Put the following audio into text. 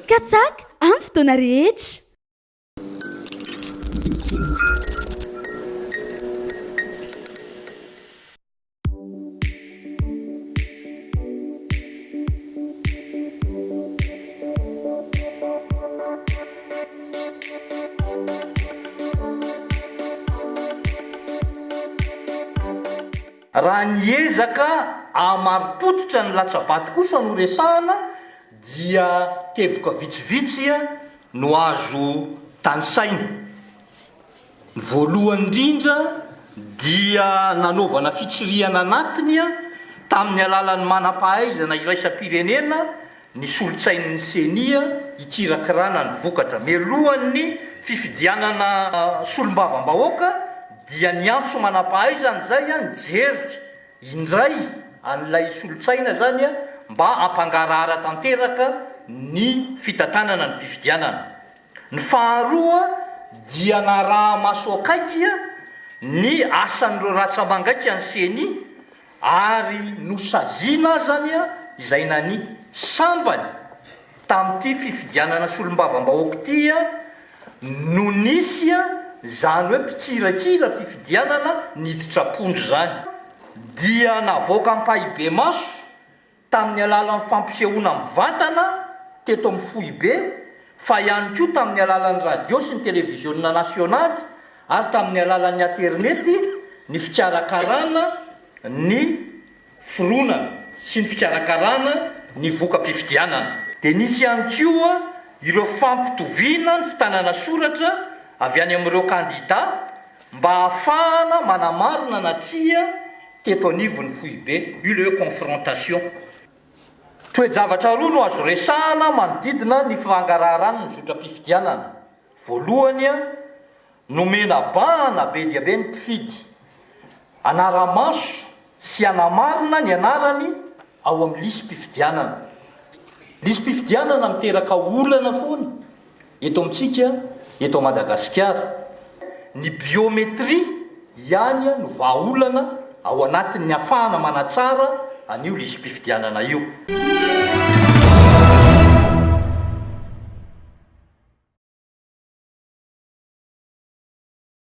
katsaka amin'ny fotoana rehetra. Raha niezaka amaripototra ny latsabaty kosa no resahana dia teboka vitsivitsy no azo tanysaina. Ny voalohany indrindra dia nanaovana fitsiriana anatiny tamin'ny alalan'ny manam-pahaizana iraisam-pirenena ny solotsain'ny senia itsira-kirana ny vokatra. Mialohan'ny fifidianana solombavam-bahoaka dia ny antso manam-pahaizana zay nijery indray an'ilay solotsaina zany mba ampangarahara tanteraka ny fitantanana ny fifidianana. Ny faharoa dia naraha maso akaiky ny asan'ireo ratsamangaika ny seny ary nosaziana zany izay nany sambany tamin'ity fifidianana solombavam-bahoaka ity no nisy zany hoe mpitsiratsira fifidianana niditra-pondro zany. Dia navoaka ampahibe maso tamin'ny alalan'ny fampisehoana mivantana teto amin'ny Fohibe, fa ihany koa tamin'ny alalan'ny radio sy ny televiziona nasionaly ary tamin'ny alalan'ny internety ny fikarakarana ny fironana sy ny fikarakarana ny voka-pifidianana. Dia nisy ihany koa ireo fampitoviana ny fitanana soratra avy any amin'ireo kandida mba ahafahana manamarina na tsia teto anivon'ny Fohibe, io le hoe confrontation. Toe-javatra roa no azo resahana manodidina ny fangarahana ny zotra-pifidianana. Voalohany nomena bahana be dia be ny mpifidy, anara-maso sy anamarina ny anarany ao amin'ny lisy-pifidianana. Lisy-pifidianana miteraka olana foana eto amintsika eto Madagasikara. Ny biometria ihany no vahaolana ao anatin'ny ahafahana manatsara an'io lisy-pifidianana io.